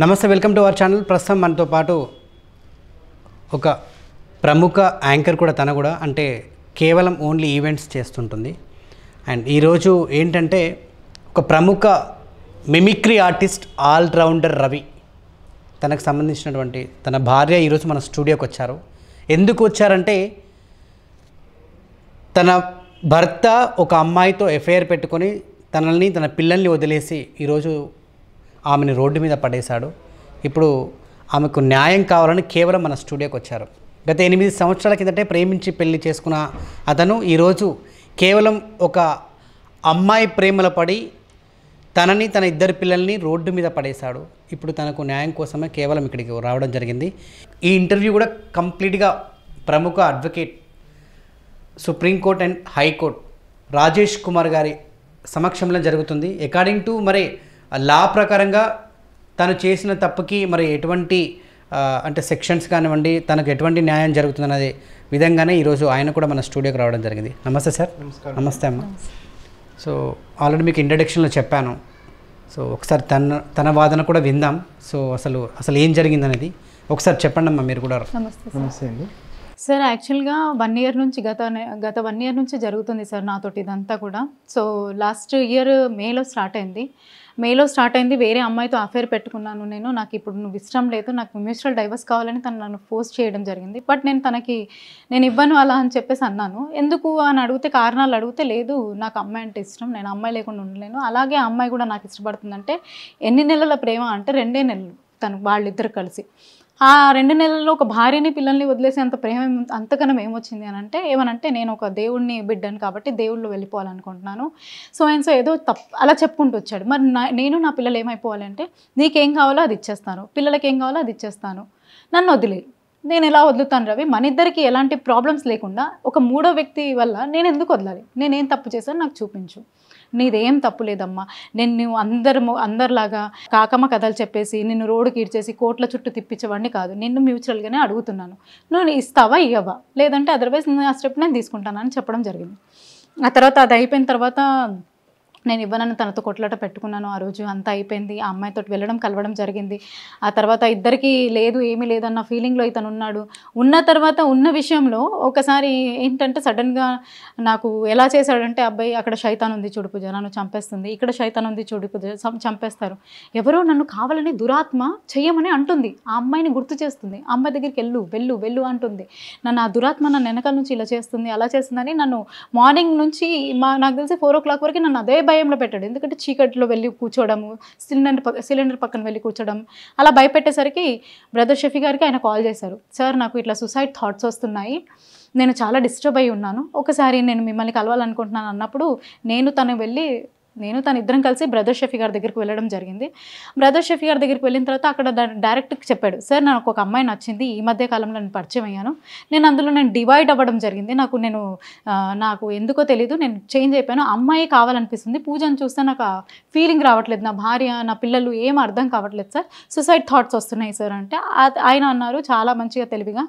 నమస్తే, welcome to our channel. ప్రస్తుతం మనతో పాటు ఒక ప్రముఖ యాంకర్ కూడా, తన కూడా అంటే కేవలం ఓన్లీ ఈవెంట్స్ చేస్తుంటుంది. అండ్ ఈరోజు ఏంటంటే ఒక ప్రముఖ మిమిక్రీ ఆర్టిస్ట్ ఆల్రౌండర్ రవి, తనకు సంబంధించినటువంటి తన భార్య ఈరోజు మన స్టూడియోకి వచ్చారు. ఎందుకు వచ్చారంటే తన భర్త ఒక అమ్మాయితో ఎఫ్ఐఆర్ పెట్టుకొని తన పిల్లల్ని వదిలేసి ఈరోజు ఆమెను రోడ్డు మీద పడేశాడు. ఇప్పుడు ఆమెకు న్యాయం కావాలని కేవలం మన స్టూడియోకి వచ్చారు. గత 8 సంవత్సరాల కిందటే ప్రేమించి పెళ్లి చేసుకున్న అతను ఈరోజు కేవలం ఒక అమ్మాయి ప్రేమలో పడి తన 2 పిల్లల్ని రోడ్డు మీద పడేశాడు. ఇప్పుడు తనకు న్యాయం కోసమే కేవలం ఇక్కడికి రావడం జరిగింది. ఈ ఇంటర్వ్యూ కూడా కంప్లీట్గా ప్రముఖ advocate, supreme court and high court Rajesh Kumar గారి సమక్షంలో జరుగుతుంది. అకార్డింగ్ టు మరి లా ప్రకారంగా తను చేసిన తప్పుకి మరి ఎటువంటి అంటే సెక్షన్స్ కానివ్వండి, తనకు ఎటువంటి న్యాయం జరుగుతుందనే విధంగానే ఈరోజు ఆయన కూడా మన స్టూడియోకి రావడం జరిగింది. నమస్తే సార్. నమస్తే అమ్మ. సో ఆల్రెడీ మీకు ఇంట్రడక్షన్లో చెప్పాను. సో ఒకసారి తన వాదన కూడా విందాం. సో అసలు ఏం జరిగిందనేది ఒకసారి చెప్పండి అమ్మా మీరు కూడా. నమస్తే అండి సార్. యాక్చువల్గా 1 ఇయర్ నుంచి గత 1 ఇయర్ నుంచి జరుగుతుంది సార్ నాతోటి ఇదంతా కూడా. సో లాస్ట్ ఇయర్ మేలో స్టార్ట్ అయింది. వేరే అమ్మాయితో అఫేర్ పెట్టుకున్నాను నేను. నాకు ఇప్పుడు నువ్వు ఇష్టం లేదు, నాకు మ్యూచువల్ డైవర్స్ కావాలని తను నన్ను ఫోర్స్ చేయడం జరిగింది. బట్ నేను ఇవ్వను అలా అని చెప్పేసి అన్నాను. ఎందుకు అని అడిగితే కారణాలు అడిగితే, లేదు నాకు అమ్మాయి అంటే ఇష్టం, నేను అమ్మాయి లేకుండా ఉండలేను, అలాగే అమ్మాయి కూడా నాకు ఇష్టపడుతుందంటే. ఎన్ని నెలల ప్రేమ అంటే 2 నెలలు వాళ్ళిద్దరు కలిసి. ఆ 2 నెలల్లో ఒక భార్యని పిల్లల్ని వదిలేసి అంత ప్రేమ అంతకనం ఏమొచ్చింది అని అంటే, ఏమనంటే నేను ఒక దేవుడిని బిడ్డను కాబట్టి దేవుళ్ళు వెళ్ళిపోవాలనుకుంటున్నాను, సో ఏదో అలా చెప్పుకుంటూ వచ్చాడు. మరి నేను నా పిల్లలు ఏమైపోవాలంటే, నీకేం కావాలో అది ఇచ్చేస్తాను, పిల్లలకి ఏం కావాలో అది ఇచ్చేస్తాను, నన్ను వదిలే. నేను ఎలా వదులుతాను రవి? మన ఇద్దరికి ఎలాంటి ప్రాబ్లమ్స్ లేకుండా ఒక 3వ వ్యక్తి వల్ల నేను ఎందుకు వదలాలి? నేనేం తప్పు చేశాను నాకు చూపించు. నీదేం తప్పు లేదమ్మా, నువ్వు అందరిలాగా కాకమ్మ కథలు చెప్పేసి నిన్ను రోడ్డుకి ఈడ్చేసి కోట్ల చుట్టూ తిప్పించేవాడిని కాదు. నిన్ను మ్యూచువల్గానే అడుగుతున్నాను, నువ్వు ఇస్తావా ఇవ్వవా, లేదంటే అదర్వైజ్ ఆ స్టెప్ నేను తీసుకుంటానని చెప్పడం జరిగింది. ఆ తర్వాత అది అయిపోయిన తర్వాత నేను ఇవ్వనని తనతో కొట్లాట పెట్టుకున్నాను. ఆ రోజు అంతా అయిపోయింది. ఆ అమ్మాయితో కలవడం జరిగింది. ఆ తర్వాత ఇద్దరికి లేదు, ఏమీ లేదన్న ఫీలింగ్లో ఇతను ఉన్నాడు. ఉన్న తర్వాత ఉన్న విషయంలో ఒకసారి ఏంటంటే సడన్గా నాకు ఎలా చేశాడంటే, అబ్బాయి అక్కడ శైతాన్ ఉంది చూడు పూజ, నన్ను చంపేస్తుంది, ఇక్కడ శైతాన్ ఉంది చూడు పూజ, చంపేస్తారు, ఎవరో నన్ను కావాలని దురాత్మ చెయ్యమని అంటుంది. ఆ అమ్మాయిని గుర్తు చేస్తుంది, ఆ అమ్మాయి దగ్గరికి వెళ్ళు అంటుంది. నన్ను ఆ దురాత్మ నన్ను వెనకాల నుంచి ఇలా చేస్తుంది, అలా చేస్తుందని నన్ను మార్నింగ్ నుంచి నాకు తెలిసి 4 o'clock వరకు నన్ను అదే భయంలో పెట్టాడు. ఎందుకంటే చీకట్లో వెళ్ళి కూర్చోవడము, సిలిండర్ పక్కన వెళ్ళి కూర్చోవడం, అలా భయపెట్టేసరికి బ్రదర్ షఫీ గారికి ఆయన కాల్ చేశారు. సార్ నాకు ఇట్లా సూసైడ్ థాట్స్ వస్తున్నాయి, నేను చాలా డిస్టర్బ్ అయి ఉన్నాను, ఒకసారి నేను మిమ్మల్ని కలవాలనుకుంటున్నాను అన్నప్పుడు నేను తను ఇద్దరం కలిసి బ్రదర్ షఫీ గారి దగ్గరికి వెళ్ళడం జరిగింది. బ్రదర్ షఫీ గారి దగ్గరికి వెళ్ళిన తర్వాత అక్కడ డైరెక్ట్గా చెప్పాడు, సార్ నాకు ఒక అమ్మాయి నచ్చింది, ఈ మధ్య కాలంలో నేను పరిచయం అయ్యాను, అందులో డివైడ్ అవ్వడం జరిగింది, నాకు ఎందుకో తెలీదు, నేను చేంజ్ అయిపోయాను, అమ్మాయి కావాలనిపిస్తుంది, పూజను చూస్తే నాకు ఆ ఫీలింగ్ రావట్లేదు, నా భార్య నా పిల్లలు ఏం అర్థం కావట్లేదు సార్, సూసైడ్ థాట్స్ వస్తున్నాయి సార్ అంటే ఆయన అన్నారు చాలా మంచిగా తెలివిగా,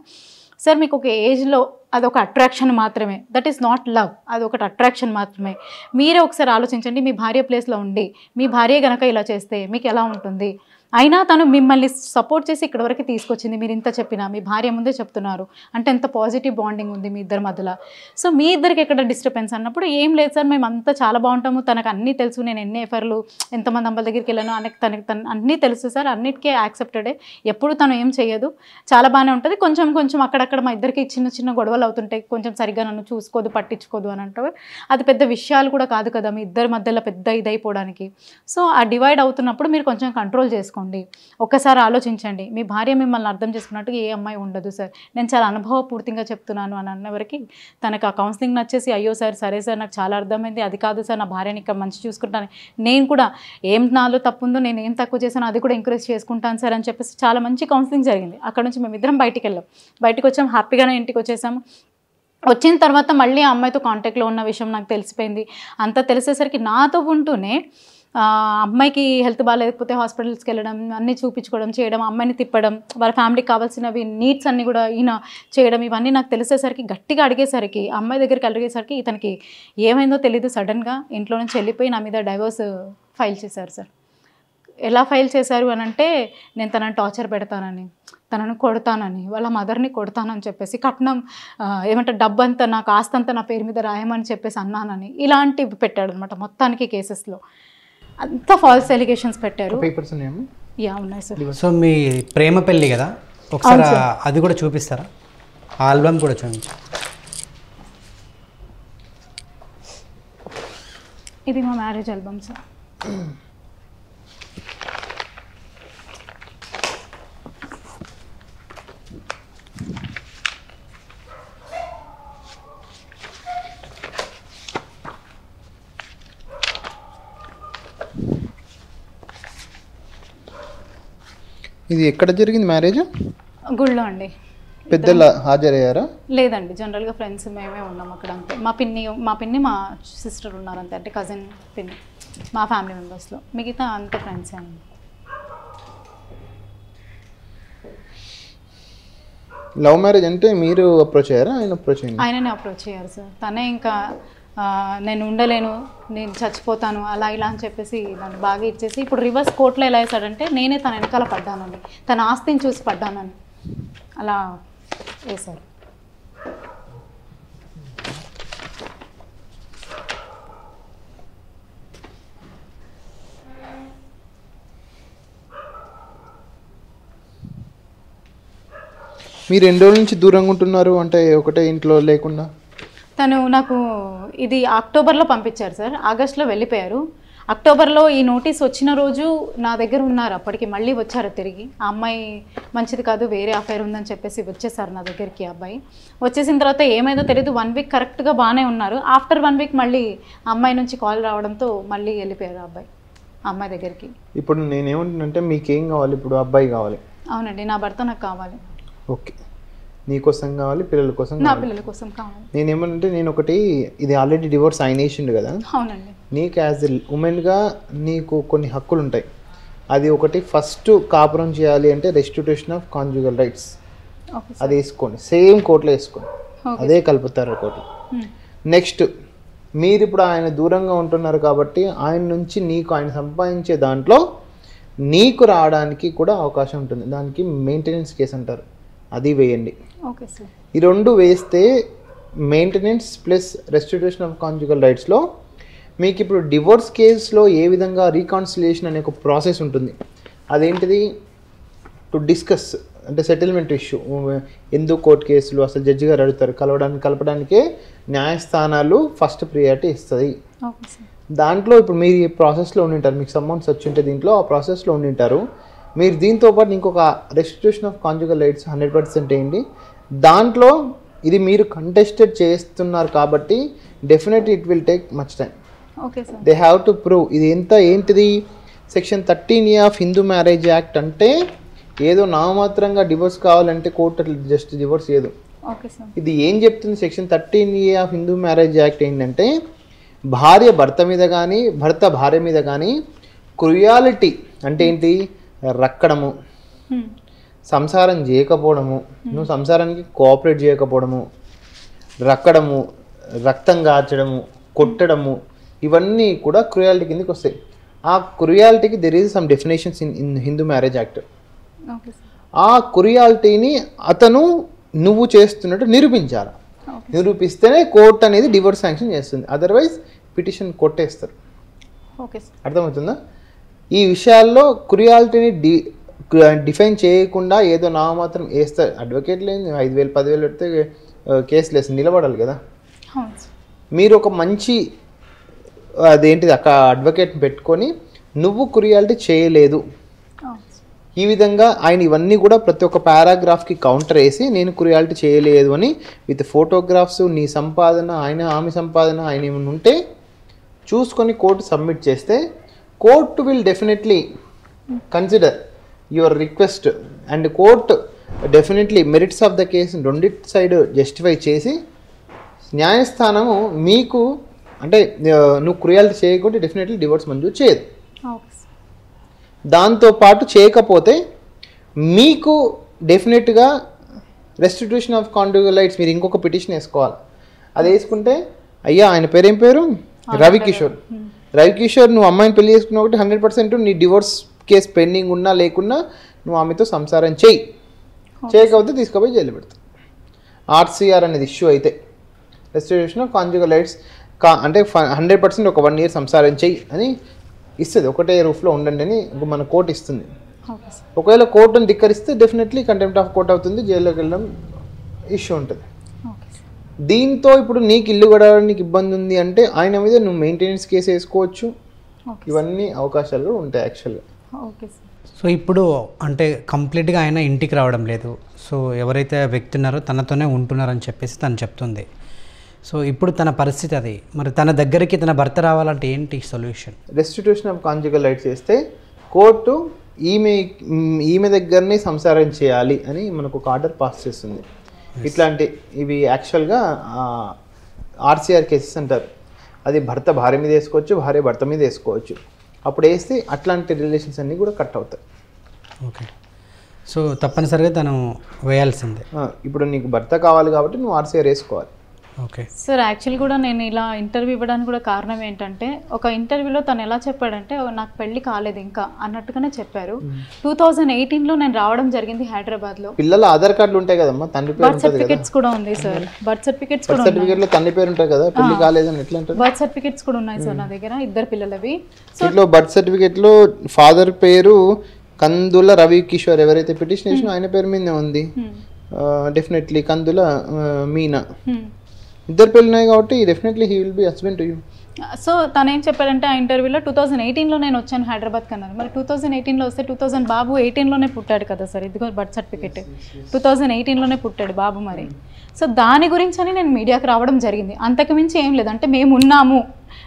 సార్ మీకు ఒక ఏజ్లో అదొక అట్రాక్షన్ మాత్రమే, దట్ ఈస్ నాట్ లవ్, అదొకటి అట్రాక్షన్ మాత్రమే. మీరే ఒకసారి ఆలోచించండి, మీ భార్య ప్లేస్లో ఉండి మీ భార్య కనుక ఇలా చేస్తే మీకు ఎలా ఉంటుంది? అయినా తను మిమ్మల్ని సపోర్ట్ చేసి ఇక్కడ వరకు తీసుకొచ్చింది, మీరు ఇంత చెప్పినా మీ భార్య ముందే చెప్తున్నారు అంటే ఎంత పాజిటివ్ బాండింగ్ ఉంది మీ ఇద్దరి మధ్యలో. సో మీ ఇద్దరికి ఎక్కడ డిస్టర్బెన్స్ అన్నప్పుడు, ఏం లేదు సార్ మేము అంతా చాలా బాగుంటాము, తనకు అన్నీ తెలుసు, నేను ఎన్ని ఎఫర్లు ఎంతమంది అమ్మాయిల దగ్గరికి వెళ్ళాను తనకు అన్నీ తెలుసు సార్, అన్నిటికీ యాక్సెప్టెడే, ఎప్పుడు తను ఏం చేయదు, చాలా బాగానే ఉంటుంది, కొంచెం అక్కడక్కడ మా ఇద్దరికి చిన్న గొడవలు అవుతుంటాయి, కొంచెం సరిగ్గా నన్ను చూసుకోదు పట్టించుకోదు అని అంటే, అది పెద్ద విషయాలు కూడా కాదు కదా మీ ఇద్దరి మధ్యలో పెద్ద ఇదైపోవడానికి. సో ఆ డివైడ్ అవుతున్నప్పుడు మీరు కొంచెం కంట్రోల్ చేసుకోండి, ఒక్కసారి ఆలోచించండి, మీ భార్య మిమ్మల్ని అర్థం చేసుకున్నట్టుగా ఏ అమ్మాయి ఉండదు సార్, నేను చాలా అనుభవపూర్తిగా చెప్తున్నాను అని అన్నవరకు తనకు ఆ కౌన్సిలింగ్ నచ్చేసి, అయ్యో సార్ సరే సార్ నాకు చాలా అర్థమైంది, అది కాదు సార్ నా భార్యని ఇక్కడ మంచి చూసుకుంటాను, నేను కూడా ఏం నాలో తప్పు ఉందో నేను ఏం తక్కువ చేశానో అది కూడా ఎంకరేజ్ చేసుకుంటాను సార్ అని చెప్పేసి చాలా మంచి కౌన్సిలింగ్ జరిగింది. అక్కడ నుంచి మేమిద్దరం బయటికి వచ్చాం, హ్యాపీగానే ఇంటికి వచ్చేసాము. వచ్చిన తర్వాత మళ్ళీ ఆ అమ్మాయితో కాంటాక్ట్లో ఉన్న విషయం నాకు తెలిసిపోయింది. అంతా తెలిసేసరికి నాతో ఉంటూనే అమ్మాయికి హెల్త్ బాగాలేకపోతే హాస్పిటల్స్కి వెళ్ళడం, అన్నీ చూపించుకోవడం చేయడం, అమ్మాయిని తిప్పడం, వాళ్ళ ఫ్యామిలీకి కావాల్సినవి నీడ్స్ అన్నీ కూడా ఈయన చేయడం, ఇవన్నీ నాకు తెలిసేసరికి గట్టిగా అడిగేసరికి అమ్మాయి దగ్గరికి అడిగేసరికి ఇతనికి ఏమైందో తెలీదు, సడన్గా ఇంట్లో నుంచి వెళ్ళిపోయి నా మీద డైవోర్స్ ఫైల్ చేశారు సార్. ఎలా ఫైల్ చేశారు అని అంటే నేను తనని టార్చర్ పెడతానని, తనను కొడతానని, వాళ్ళ మదర్ని కొడతానని చెప్పేసి, కట్నం ఏమంటారు డబ్బు అంతా నాకు ఆస్తి అంతా నా పేరు మీద రాయమని చెప్పేసి అన్నానని, ఇలాంటివి పెట్టాడు అనమాట మొత్తానికి కేసెస్లో. అంతా ఫాల్స్ ఎలిగేషన్స్ పెట్టారు. పేపర్స్ ఉన్నాయమ్మా? యా ఉన్నాయి సార్. సో మీ ప్రేమ పెళ్ళి కదా, ఒకసారి అది కూడా చూపిస్తారా? ఆ ఆల్బమ్ కూడా చూపించు. ఇది మా మ్యారేజ్ ఆల్బమ్ సార్. ఇది ఎక్కడ జరిగింది మ్యారేజ్? గుళ్ళో అండి. పెద్దలు హాజరయ్యారా? లేదండి, జనరల్గా ఫ్రెండ్స్ మేమే ఉన్నాం అక్కడ అంతే. మా పిన్ని మా సిస్టర్ ఉన్నారు అంతే, అంటే కజిన్ పిన్ని, మా ఫ్యామిలీ మెంబర్స్లో. మిగతా అంత ఫ్రెండ్సే అండి. లవ్ మ్యారేజ్ అంటే మీరు అప్రోచ్ అయ్యారా, ఆయన అప్రోచ్ అయ్యారు? ఆయననే అప్రోచ్ అయ్యారు సార్. తనే ఇంకా నేను ఉండలేను, నేను చచ్చిపోతాను అలా ఇలా అని చెప్పేసి నన్ను బాగా ఇచ్చేసి, ఇప్పుడు రివర్స్ కోర్టులో ఎలా వేసాడంటే నేనే తన వెనకాల పడ్డానండి, తన ఆస్తిని చూసి పడ్డానని అలా వేశారు. మీరు 2 రోజుల నుంచి దూరంగా ఉంటున్నారు అంటే ఒకటే ఇంట్లో లేకుండా? తను నాకు ఇది అక్టోబర్లో పంపించారు సార్, ఆగస్టులో వెళ్ళిపోయారు. అక్టోబర్లో ఈ నోటీస్ వచ్చిన రోజు నా దగ్గర ఉన్నారు, అప్పటికి మళ్ళీ వచ్చారు తిరిగి. ఆ అమ్మాయి మంచిది కాదు, వేరే అఫైర్ ఉందని చెప్పేసి వచ్చేసారు నా దగ్గరికి. ఆ అబ్బాయి వచ్చేసిన తర్వాత ఏమైందో తెలియదు, 1 వీక్ కరెక్ట్గా బాగానే ఉన్నారు. ఆఫ్టర్ 1 వీక్ మళ్ళీ అమ్మాయి నుంచి కాల్ రావడంతో మళ్ళీ వెళ్ళిపోయారు ఆ అబ్బాయి ఆ అమ్మాయి దగ్గరికి. ఇప్పుడు నేనేమంటున్నానంటే మీకేం కావాలి? ఇప్పుడు అబ్బాయి కావాలి? అవునండి, నా భర్త నాకు కావాలి. ఓకే, నీకోసం కావాలి, పిల్లల కోసం నా పిల్లల కోసం కావాలి. నేనేమంటే నేను ఒకటి, ఇది ఆల్రెడీ డివోర్స్ అయినేసిండు కదా, అవునండి. నీకు యాజ్ ఎ ఉమెన్గా నీకు కొన్ని హక్కులు ఉంటాయి. అది ఒకటి, ఫస్ట్ కాపురం చేయాలి అంటే రెస్టిట్యూషన్ ఆఫ్ కాంజుగల్ రైట్స్, అది వేసుకోండి, సేమ్ కోర్టులో వేసుకోండి, అదే కలుపుతారు కోర్టులో. నెక్స్ట్, మీరు ఇప్పుడు ఆయన దూరంగా ఉంటున్నారు కాబట్టి ఆయన నుంచి నీకు ఆయన సంపాదించే దాంట్లో నీకు రావడానికి కూడా అవకాశం ఉంటుంది, దానికి మెయింటెనెన్స్ కేసు అంటారు, అది వేయండి. Okay sir. ఈ 2 వేస్తే maintenance plus restitution of conjugal రైట్స్లో మీకు ఇప్పుడు డివోర్స్ కేసులో ఏ విధంగా రీకాన్సిలియేషన్ అనే ఒక ప్రాసెస్ ఉంటుంది. అదేంటిది? టు డిస్కస్ అంటే సెటిల్మెంట్ ఇష్యూ, ఎందుకు కోర్టు కేసులు అసలు జడ్జి గారు అడుగుతారు, కలపడానికే న్యాయస్థానాలు ఫస్ట్ ప్రియారిటీ ఇస్తుంది. దాంట్లో ఇప్పుడు మీరు ఈ ప్రాసెస్లో ఉండింటారు, మీకు సమ్మన్స్ వచ్చి ఉంటే దీంట్లో ఆ ప్రాసెస్లో ఉండింటారు. మీరు దీంతో పాటు ఇంకొక రెస్టిట్యూషన్ ఆఫ్ కాంజుగల్ రైట్స్ 100% వేయండి. దాంట్లో ఇది మీరు కంటెస్టెడ్ చేస్తున్నారు కాబట్టి definitely it will take much time. Okay sir. They have to prove. ఇది ఏంటిది? Section 13A of Hindu marriage act అంటే ఏదో నామమాత్రంగా డివోర్స్ కావాలంటే కోర్టు జస్ట్ డివోర్స్ లేదు. Okay sir. ఇది ఏం చెప్తుంది? Section 13A of Hindu marriage act ఏంటంటే భార్య భర్త మీద కానీ భర్త భార్య మీద కానీ క్రుయాలిటీ అంటే ఏంటి? రక్కడము, సంసారం చేయకపోవడము, నువ్వు సంసారానికి కోఆపరేట్ చేయకపోవడము, రక్కడము, రక్తం గార్చడము, కొట్టడము, ఇవన్నీ కూడా క్రుయాలిటీ కిందకి వస్తాయి. ఆ క్రుయాలిటీకి there is some definitions in Hindu marriage act. ఆ క్రుయాలిటీని అతను నువ్వు చేస్తున్నట్టు నిరూపించాలి. నిరూపిస్తేనే కోర్టు అనేది డివోర్స్ శాంక్షన్ చేస్తుంది, అదర్వైజ్ పిటిషన్ కొట్టేస్తారు. అర్థమవుతుందా? ఈ విషయాల్లో క్రుయాలిటీని డిఫైన్ చేయకుండా ఏదో నామమాత్రం వేస్తారు. అడ్వకేట్లు 5,000 10,000 పెడితే కేసులు వేసి నిలబడాలి కదా. మీరు ఒక మంచి అదేంటిది అక్కడ అడ్వకేట్ పెట్టుకొని నువ్వు క్రుయాలిటీ చేయలేదు, ఈ విధంగా ఆయన ఇవన్నీ కూడా ప్రతి ఒక్క పారాగ్రాఫ్కి కౌంటర్ వేసి నేను క్రుయాలిటీ చేయలేదు అని విత్ ఫోటోగ్రాఫ్స్, నీ సంపాదన, ఆమె సంపాదన, ఆయన ఏమైనా ఉంటే చూసుకొని కోర్టు సబ్మిట్ చేస్తే court will definitely consider your request and court definitely merits of the case రెండింటి సైడ్ జస్టిఫై చేసి న్యాయస్థానము మీకు అంటే నువ్వు క్రుయాలిటీ చేయకుంటే డెఫినెట్లీ డివోర్స్ మంజూరు చేయదు. దాంతోపాటు చేయకపోతే మీకు డెఫినెట్గా రెస్టిట్యూషన్ ఆఫ్ కాంజుగల్ రైట్స్ మీరు ఇంకొక పిటిషన్ వేసుకోవాలి. అది వేసుకుంటే అయ్యా ఆయన పేరు ఏం పేరు? రవికిషోర్. రవికిషోర్ నువ్వు అమ్మాయిని పెళ్లి చేసుకున్న ఒకటి 100% నీ డివోర్స్ కేస్ పెండింగ్ ఉన్నా లేకున్నా నువ్వు ఆమెతో సంసారం చెయ్యి, చేయకపోతే తీసుకుపోయి జైలు పెడతావు. ఆర్సీఆర్ అనేది ఇష్యూ అయితే రెస్టిట్యూషన్ ఆఫ్ కాంజుగల్ రైట్స్ అంటే 100% ఒక 1 year సంసారం చెయ్యి అని ఇస్తుంది, ఒకటే రూఫ్లో ఉండండి అని మన కోర్టు ఇస్తుంది. ఒకవేళ కోర్టును ధిక్కరిస్తే డెఫినెట్లీ కంటెంప్ట్ ఆఫ్ కోర్ట్ అవుతుంది, జైల్లోకి వెళ్ళడం ఇష్యూ ఉంటుంది. దీంతో ఇప్పుడు నీకు ఇల్లు గడవడానికి ఇబ్బంది ఉంది అంటే ఆయన మీద నువ్వు మెయింటెనెన్స్ కేసు వేసుకోవచ్చు, ఇవన్నీ అవకాశాలు కూడా ఉంటాయి యాక్చువల్గా. సో ఇప్పుడు అంటే కంప్లీట్గా ఆయన ఇంటికి రావడం లేదు, సో ఎవరైతే వ్యక్తి ఉన్నారో తనతోనే ఉంటున్నారని చెప్పేసి తను చెప్తుంది. సో ఇప్పుడు తన పరిస్థితి అది, మరి తన దగ్గరికి తన భర్త రావాలంటే ఏంటి solution? Restitution of conjugal rights చేస్తే కోర్టు ఈమె దగ్గరనే సంసారం చేయాలి అని మనకు ఒక ఆర్డర్ పాస్ చేస్తుంది. ఇట్లాంటి ఇవి యాక్చువల్గా ఆర్సీఆర్ కేసెస్ అంటారు. అది భర్త భార్య మీద వేసుకోవచ్చు, భార్య భర్త మీద వేసుకోవచ్చు. అప్పుడు వేస్తే అట్లాంటి రిలేషన్స్ అన్నీ కూడా కట్ అవుతాయి. ఓకే, సో తప్పనిసరిగా తను వేయాల్సిందే. ఇప్పుడు నీకు భర్త కావాలి కాబట్టి నువ్వు ఆర్సీఆర్ వేసుకోవాలి. ఓకే సార్, యాక్చువల్లీ కూడా నేను ఇలా ఇంటర్వ్యూ ఇవ్వడానికి కూడా కారణం ఏంటంటే, ఒక ఇంటర్వ్యూలో తను ఎలా చెప్పాడంటే నాకు పెళ్లి కాలేదు ఇంకా అన్నట్టుగానే చెప్పారు. 2018లో నేను రావడం జరిగింది హైదరాబాద్లో. పిల్లల ఆధార్ కార్డులు ఉంటాయి కదమ్మా, తండ్రి పేరు బర్త్ సర్టిఫికేట్స్ కూడా ఉంది సార్, బర్త్ సర్టిఫికేట్స్ కూడా సర్టిఫికేట్ లో తండ్రి పేరు ఉంటాయి కదా, పెళ్లి కాలేదని ఎట్లా అంటారు? బర్త్ సర్టిఫికేట్స్ కూడా ఉన్నాయి సార్ నా దగ్గర, 2 పిల్లలవి. ఇట్లా బర్త్ సర్టిఫికేట్ లో ఫాదర్ పేరు కందుల రవి కిషోర్, ఎవరైతే పిటిషన్ చేసినా ఆయన పేరు మీదే ఉంది. డెఫినెట్లీ కందుల మీనా, 2 పెళ్ళినాయి కాబట్టి definitely he will be husband to you. So తను ఏం చెప్పారంటే ఆ ఇంటర్వ్యూలో 2018లో నేను వచ్చాను హైదరాబాద్కి అన్నారు. మరి 2018లో వస్తే 2000 బాబు 18లోనే పుట్టాడు కదా సార్, ఇదిగో బర్త్ సర్టిఫికేట్ 2018లోనే పుట్టాడు బాబు. మరి సో దాని గురించి అని నేను మీడియాకి రావడం జరిగింది, అంతకు మించి ఏం లేదు. అంటే మేము ఉన్నాము,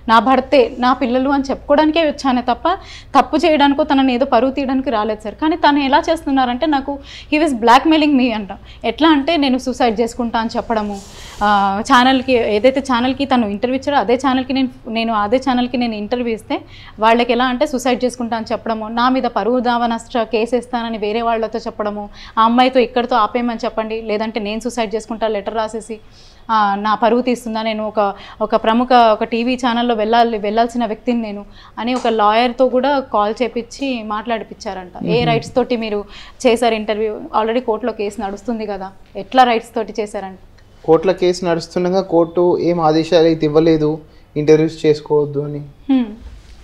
నా భర్తే నా పిల్లలు అని చెప్పుకోవడానికే వచ్చానే తప్ప తప్పు చేయడానికో తనని ఏదో పరువు తీయడానికి రాలేదు సార్. కానీ తను ఎలా చేస్తున్నారంటే నాకు హీ వాజ్ బ్లాక్మెయిలింగ్ మీ అంట. ఎట్లా అంటే నేను సూసైడ్ చేసుకుంటా అని చెప్పడము, ఛానల్కి ఏదైతే ఛానల్కి తను ఇంటర్వ్యూ ఇచ్చాడో అదే ఛానల్కి నేను ఇంటర్వ్యూ ఇస్తే వాళ్ళకి ఎలా అంటే సూసైడ్ చేసుకుంటా అని చెప్పడము, నా మీద పరువు దావా నష్ట కేసు వేస్తానని వేరే వాళ్ళతో చెప్పడము, ఆ అమ్మాయితో ఇక్కడితో ఆపేయమని చెప్పండి లేదంటే నేను సూసైడ్ చేసుకుంటా లెటర్ రాసేసి నా పరువు తీస్తుందా, నేను ఒక ప్రముఖ ఒక టీవీ ఛానల్లో వెళ్ళాల్సిన వ్యక్తిని నేను అని ఒక లాయర్తో కూడా కాల్ చేపించి మాట్లాడిపించారంట. ఏ రైట్స్ తోటి మీరు చేశారు ఇంటర్వ్యూ? ఆల్రెడీ కోర్టులో కేసు నడుస్తుంది కదా, ఎట్లా రైట్స్ తోటి చేశారంట? కోర్టులో కేసు నడుస్తుండగా కోర్టు ఏం ఆదేశాలు అయితే ఇవ్వలేదు ఇంటర్వ్యూస్ చేసుకోవద్దు అని,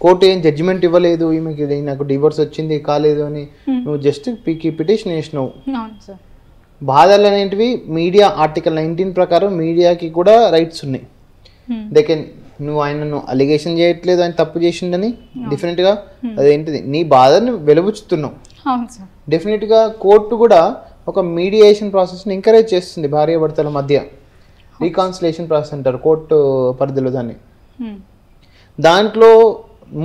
కోర్టు ఏం జడ్జిమెంట్ ఇవ్వలేదు ఈమెకి నాకు డివోర్స్ వచ్చింది కాలేదు అని, నువ్వు జస్ట్ పిటిషన్ వేసినావు. బాధలు అనేటివి మీడియా ఆర్టికల్ 19 ప్రకారం మీడియాకి కూడా రైట్స్ ఉన్నాయి. నువ్వు ఆయనను అలిగేషన్ చేయట్లేదు, ఆయన తప్పు చేసిండని డెఫినెట్గా అదేంటిది నీ బాధను వెలుబుచ్చుతున్నావు. డెఫినెట్గా కోర్టు కూడా ఒక మీడియేషన్ ప్రాసెస్ని ఎంకరేజ్ చేస్తుంది భార్య భర్తల మధ్య, రీకాన్సిలేషన్ ప్రాసెస్ అంటారు కోర్టు పరిధిలో దాన్ని. దాంట్లో